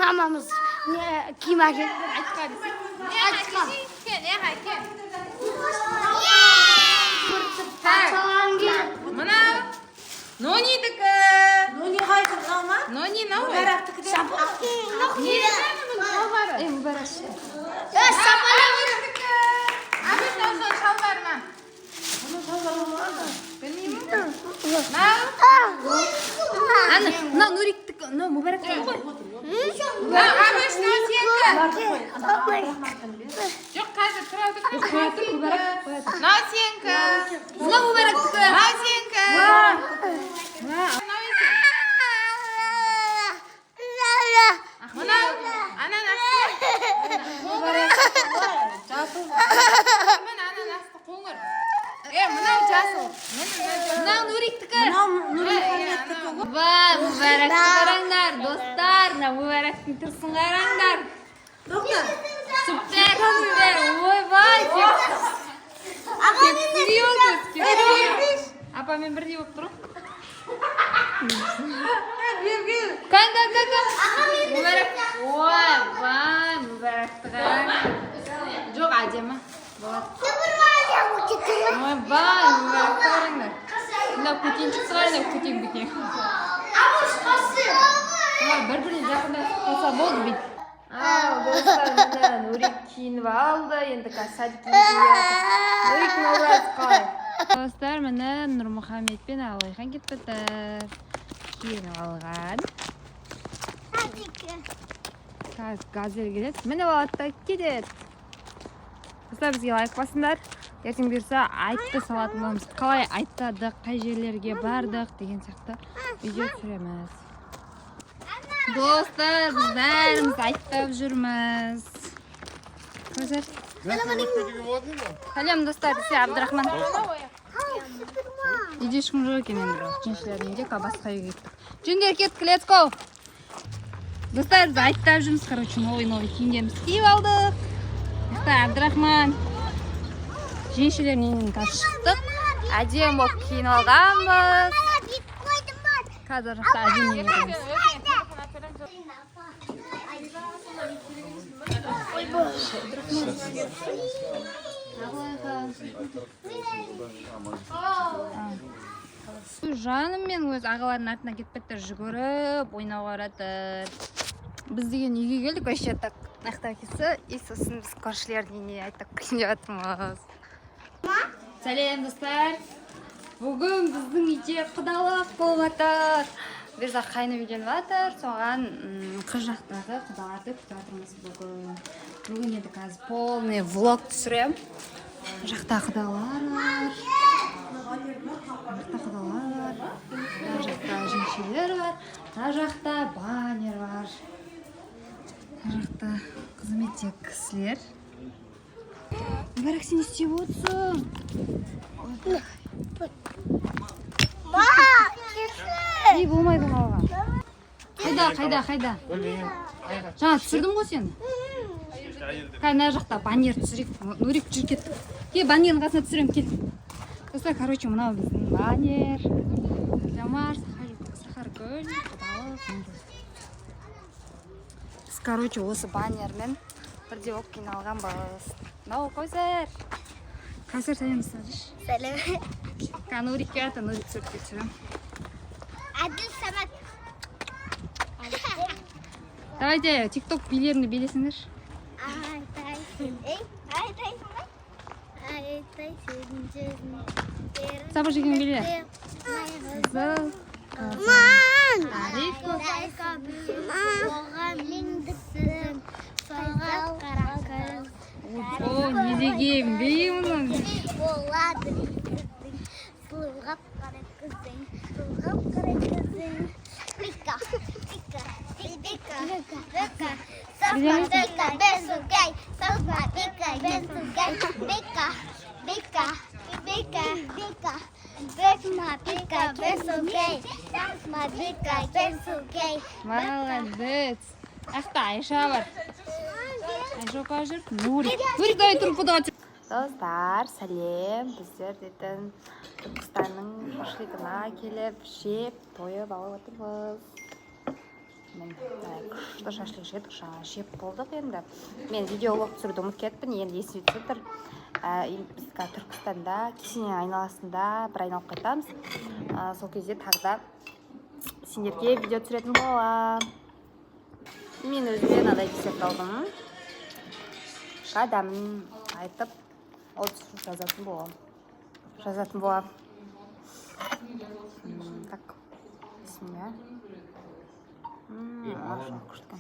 мамамыз киім әкелді. Айтқан. Мынау Нони'дікі. Нони қайсы мынау ма? Нони мынау ғой. Мұбарактікі де. Мұбарак. Сапалабыр. Шалбары ма? Мұны шалбары болады. Білмеймін. Мынау Нуриктікі. Мынау Мұбарактікі ғой. Мынау Абыш, мынау сенікі. Жоқ, қазір тұрады. Мынау сенікі. Мынау Мұбарактікі. Мынау сенікі. Мынау ананасты. Ананасты қоңыр. Мынау жасыл. Мынау Нуриктікі. Мынау Нури Мұхаммедтікі ғой. Вай, Мұбаракты қараңдар, достар. Мына Мұбарактың тұрсын қараңдар. Доктор. Супер. Ойбай. Апамен бірдей болып тұр. Кән. Мұбарак. Ойбай, Мұбаракты қараңдар. Жоқ, әдемі. Ойбай, Мұбаракты қараңдар. Мынау көтеншік шығарында, көтен. Бір-біріне жақында қоса болды бейт. Достар, мына Нурик киініп алды, енді садикке Нурик Нұраз қалай. Достар, мына Нұрмұхаммед пен Алайхан кетіп бітір. Киініп алған. Қазір газель келеді. Міне болатта кетеді. Достар, бізге лайк басыңдар. Ертең бұйырса айтты салатын боламыз. Қалай айттадық, қай жерлерге бардық деген сияқты видео түсіреміз. Достар, біз бәріміз айттап жүрміз. Көзір. Сәлем достар, бізге Абдрахман. Үйде ешкім жоқ екен енді. Женшілердің үйде басқа үйге кеттік. Жөндер кеттік, let's go! Достар, біз айттап жүрміз. Короче, новый киімдеріміз киіп алдық. Достар, Абдрахман. Женшілердің үйінен қазір шықтық. Әдем болып киініп алғанбыз. Қазір әдемін едіміз. Жаным мен өз ағалардың артына кетіп беттір, жүгіріп, ойнауға оратыр. Біз деген үйге келдік, өші аттақ нақтап кесі, сосын біз көршілердің үйіне айтып күнде атырмыз. Сәлем, достар. Бүгін біздің үйде құдалық болып атыр. Берзақ қайны үйленіп атыр, соған қыз жақтағы құдаларды күтіп атырмыз бүгін. Бүгін енді қазір полный влог түсірем. Жақта құдалар бар. Жақта женшелер бар. Жақта баннер бар. Жақта қызметтегі кісілер. Мұбарак, сен істеп отырсың? Ей, болмайды маған. Қайда? Жаңа түсірдім ғой сені. Қайна жақта баннер түсірек. Нурик жүр кеттік. Кел, баннердің қасына түсірем, кел. Достар, короче, мынау біздің баннер. Жамар, Сахаргүл, құдалық. Біз, короче, осы баннермен бірде болып киналған біз. Мынау Кәусәр. Кәусәр, сәлем ұстадыш. Сәлем. Нурикке аты, Нурик түсіріп кетсірем. Әділ Самат. Давайте, тикток билеріңді билесіңдер. Сабыр жеген билер. Зыл. Арейко. О, не деген беймін. Болады. Сұлғап қара күзің. Пика. Сосма, пика, безугай. Сосма, пика, безугай. Пика. Сосма, пика, безугай. Сосма, пика, безугай. Молодец. Ақта Айша бар. Айша қажыр. Нурик, давай тұрып ұдағат. Достар, сәлем. Біздер дейтін Түркістанның шашлығына келіп, жеп, тойып алып отырмыз. күшті шашлық жедік, жаңа жеп болдық енді. Мен видеолог түсіруді ұмытып кетіппін, енді есіме түсіп тұр. Біз Түркістанда, Кесене айналасында бір айналып қайтамыз. Сол кезде тағы да сендерге видео түсіретін болам. Мен өзіме мынадай десерт алдым. Қадамын айтып, отзыв жазатын болам. Так, бисмилля.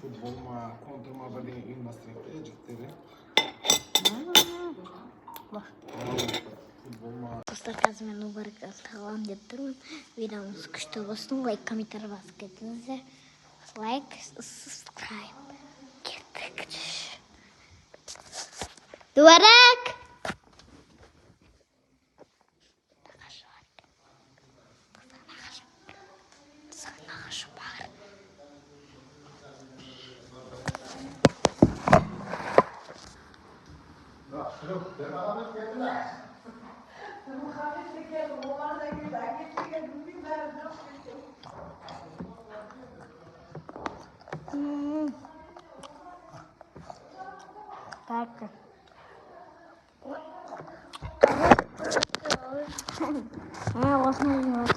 Футбол ма, контр ма бірдеңе ұйымдастырайық жігіттері. Футбол ма. Достар, қазір мен убарак алғам деп тұрмын. Видеомыз күшті болсын, лайк, комментарий басып кетіңіздер. Лайк, subscribe. Кеттік. Дуарак! Так. Я вас не знаю.